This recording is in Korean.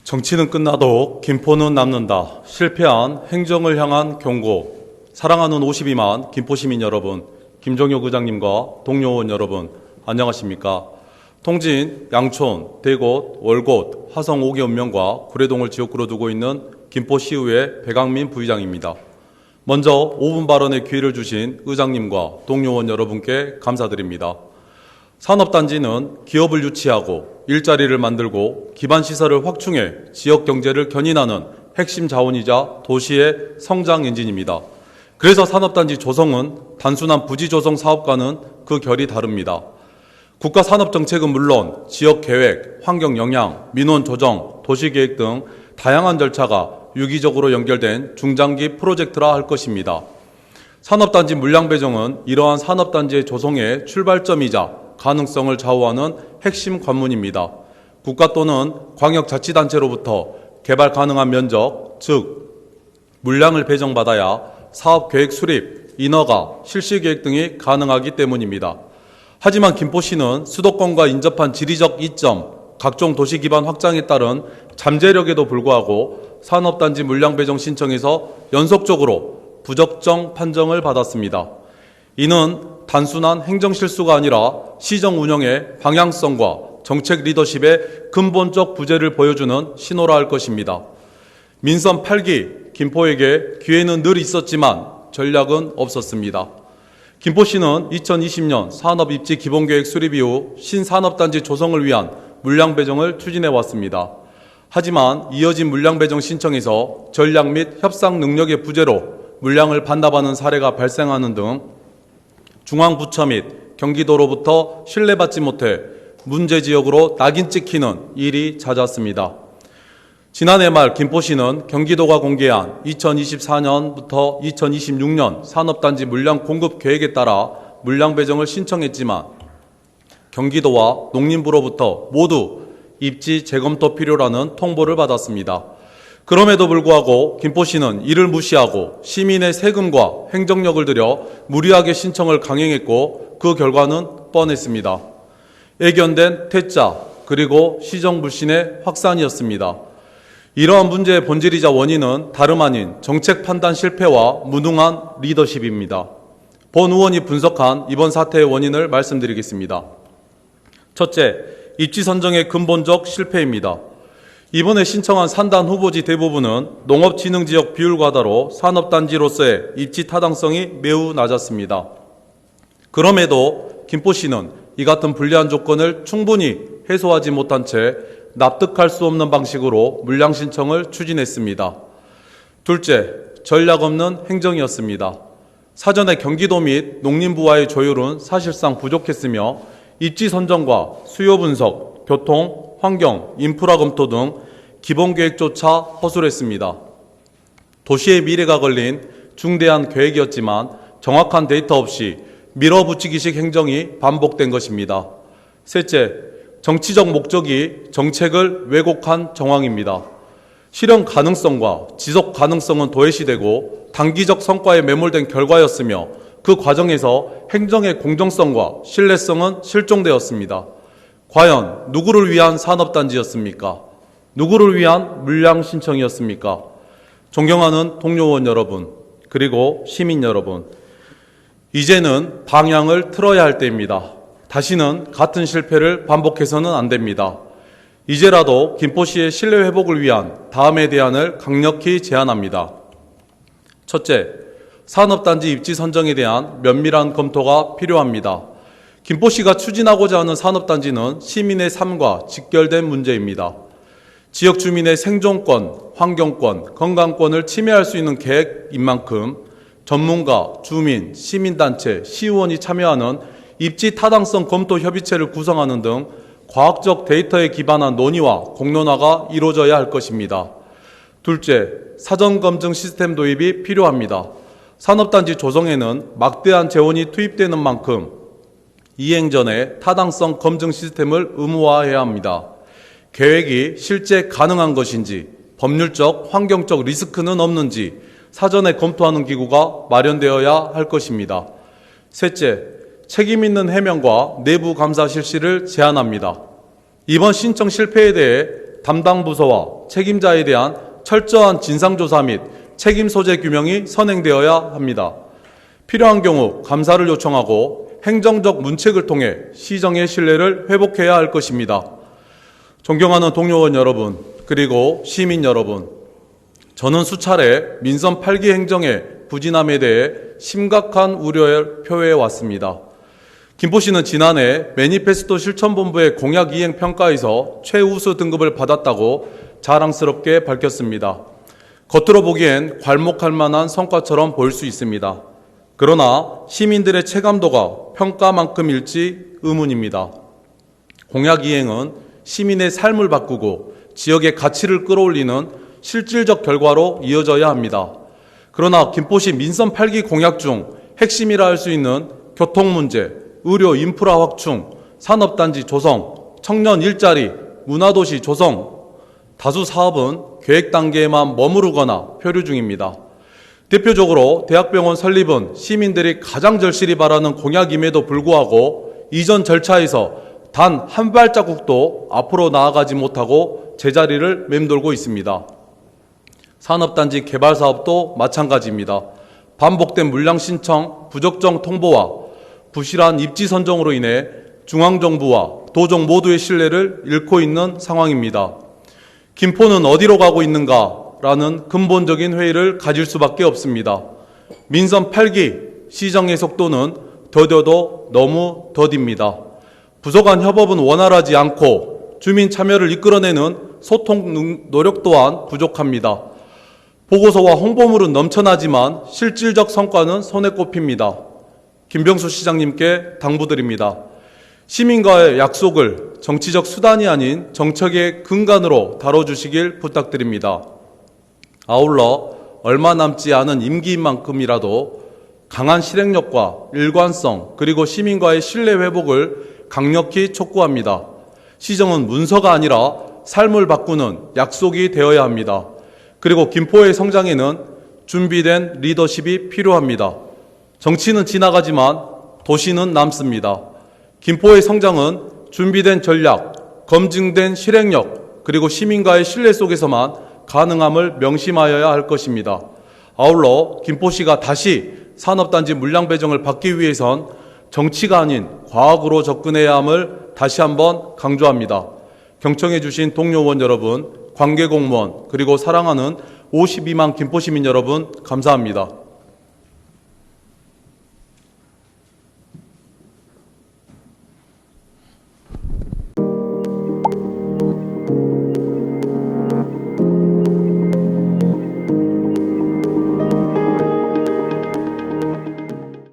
정치는 끝나도 김포는 남는다. 실패한 행정을 향한 경고. 사랑하는 52만 김포시민 여러분, 김종효 구장님과 동료 의원 여러분, 안녕하십니까? 통진, 양촌, 대곳, 월곶, 화성 5개 읍면과 구례동을 지역구로 두고 있는 김포시의회 배강민 부의장입니다. 먼저 5분 발언의 기회를 주신 의장님과 동료 의원 여러분께 감사드립니다. 산업단지는 기업을 유치하고 일자리를 만들고 기반시설을 확충해 지역 경제를 견인하는 핵심 자원이자 도시의 성장 엔진입니다. 그래서 산업단지 조성은 단순한 부지 조성 사업과는 그 결이 다릅니다. 국가 산업정책은 물론 지역계획, 환경영향, 민원조정, 도시계획 등 다양한 절차가 유기적으로 연결된 중장기 프로젝트라 할 것입니다. 산업단지 물량 배정은 이러한 산업단지의 조성의 출발점이자 가능성을 좌우하는 핵심 관문입니다. 국가 또는 광역자치단체로부터 개발 가능한 면적, 즉 물량을 배정받아야 사업계획 수립, 인허가, 실시계획 등이 가능하기 때문입니다. 하지만 김포시는 수도권과 인접한 지리적 이점, 각종 도시 기반 확장에 따른 잠재력에도 불구하고 산업단지 물량 배정 신청에서 연속적으로 부적정 판정을 받았습니다. 이는 단순한 행정실수가 아니라 시정 운영의 방향성과 정책 리더십의 근본적 부재를 보여주는 신호라 할 것입니다. 민선 8기 김포에게 기회는 늘 있었지만 전략은 없었습니다. 김포시는 2020년 산업입지 기본계획 수립 이후 신산업단지 조성을 위한 물량 배정을 추진해 왔습니다. 하지만 이어진 물량 배정 신청에서 전략 및 협상 능력의 부재로 물량을 반납하는 사례가 발생하는 등 중앙부처 및 경기도로부터 신뢰받지 못해 문제 지역으로 낙인 찍히는 일이 잦았습니다. 지난해 말 김포시는 경기도가 공개한 2024년부터 2026년 산업단지 물량 공급 계획에 따라 물량 배정을 신청했지만 경기도와 농림부로부터 모두 입지 재검토 필요라는 통보를 받았습니다. 그럼에도 불구하고 김포시는 이를 무시하고 시민의 세금과 행정력을 들여 무리하게 신청을 강행했고 그 결과는 뻔했습니다. 애견된 퇴짜 그리고 시정불신의 확산이었습니다. 이러한 문제의 본질이자 원인은 다름 아닌 정책 판단 실패와 무능한 리더십입니다. 본 의원이 분석한 이번 사태의 원인을 말씀드리겠습니다. 첫째, 입지 선정의 근본적 실패입니다. 이번에 신청한 산단 후보지 대부분은 농업진흥지역 비율 과다로 산업단지로서의 입지 타당성이 매우 낮았습니다. 그럼에도 김포시는 이 같은 불리한 조건을 충분히 해소하지 못한 채 납득할 수 없는 방식으로 물량 신청을 추진했습니다. 둘째, 전략 없는 행정이었습니다. 사전에 경기도 및 농림부와의 조율은 사실상 부족했으며 입지 선정과 수요 분석, 교통, 환경, 인프라 검토 등 기본계획조차 허술했습니다. 도시의 미래가 걸린 중대한 계획이었지만 정확한 데이터 없이 밀어붙이기식 행정이 반복된 것입니다. 셋째, 정치적 목적이 정책을 왜곡한 정황입니다. 실현 가능성과 지속 가능성은 도외시되고 단기적 성과에 매몰된 결과였으며 그 과정에서 행정의 공정성과 신뢰성은 실종되었습니다. 과연 누구를 위한 산업단지였습니까? 누구를 위한 물량 신청이었습니까? 존경하는 동료 의원 여러분, 그리고 시민 여러분, 이제는 방향을 틀어야 할 때입니다. 다시는 같은 실패를 반복해서는 안 됩니다. 이제라도 김포시의 신뢰 회복을 위한 다음의 대안을 강력히 제안합니다. 첫째, 산업단지 입지 선정에 대한 면밀한 검토가 필요합니다. 김포시가 추진하고자 하는 산업단지는 시민의 삶과 직결된 문제입니다. 지역 주민의 생존권, 환경권, 건강권을 침해할 수 있는 계획인 만큼 전문가, 주민, 시민단체, 시의원이 참여하는 입지 타당성 검토 협의체를 구성하는 등 과학적 데이터에 기반한 논의와 공론화가 이루어져야 할 것입니다. 둘째, 사전검증 시스템 도입이 필요합니다. 산업단지 조성에는 막대한 재원이 투입되는 만큼 이행 전에 타당성 검증 시스템을 의무화해야 합니다. 계획이 실제 가능한 것인지, 법률적, 환경적 리스크는 없는지 사전에 검토하는 기구가 마련되어야 할 것입니다. 셋째, 책임 있는 해명과 내부 감사 실시를 제안합니다. 이번 신청 실패에 대해 담당 부서와 앞서 책임자에 대한 철저한 진상조사 및 책임 소재 규명이 선행되어야 합니다. 필요한 경우 감사를 요청하고 행정적 문책을 통해 시정의 신뢰를 회복해야 할 것입니다. 존경하는 동료원 여러분, 그리고 시민 여러분, 저는 수차례 민선 8기 행정의 부진함에 대해 심각한 우려를 표해 왔습니다. 김포시는 지난해 매니페스토 실천본부의 공약 이행 평가에서 최우수 등급을 받았다고 자랑스럽게 밝혔습니다. 겉으로 보기엔 괄목할 만한 성과처럼 보일 수 있습니다. 그러나 시민들의 체감도가 평가만큼일지 의문입니다. 공약 이행은 시민의 삶을 바꾸고 지역의 가치를 끌어올리는 실질적 결과로 이어져야 합니다. 그러나 김포시 민선 8기 공약 중 핵심이라 할 수 있는 교통 문제, 의료 인프라 확충, 산업단지 조성, 청년 일자리, 문화도시 조성, 다수 사업은 계획 단계에만 머무르거나 표류 중입니다. 대표적으로 대학병원 설립은 시민들이 가장 절실히 바라는 공약임에도 불구하고 이전 절차에서 단 한 발자국도 앞으로 나아가지 못하고 제자리를 맴돌고 있습니다. 산업단지 개발 사업도 마찬가지입니다. 반복된 물량 신청, 부적정 통보와 부실한 입지 선정으로 인해 중앙정부와 도정 모두의 신뢰를 잃고 있는 상황입니다. 김포는 어디로 가고 있는가라는 근본적인 회의를 가질 수밖에 없습니다. 민선 8기 시정의 속도는 더뎌도 너무 더딥니다. 부서 간 협업은 원활하지 않고 주민 참여를 이끌어내는 소통 노력 또한 부족합니다. 보고서와 홍보물은 넘쳐나지만 실질적 성과는 손에 꼽힙니다. 김병수 시장님께 당부드립니다. 시민과의 약속을 정치적 수단이 아닌 정책의 근간으로 다뤄주시길 부탁드립니다. 아울러 얼마 남지 않은 임기인 만큼이라도 강한 실행력과 일관성 그리고 시민과의 신뢰 회복을 강력히 촉구합니다. 시정은 문서가 아니라 삶을 바꾸는 약속이 되어야 합니다. 그리고 김포의 성장에는 준비된 리더십이 필요합니다. 정치는 지나가지만 도시는 남습니다. 김포의 성장은 준비된 전략, 검증된 실행력, 그리고 시민과의 신뢰 속에서만 가능함을 명심하여야 할 것입니다. 아울러 김포시가 다시 산업단지 물량 배정을 받기 위해선 정치가 아닌 과학으로 접근해야 함을 다시 한번 강조합니다. 경청해 주신 동료원 여러분, 관계공무원, 그리고 사랑하는 52만 김포시민 여러분, 감사합니다.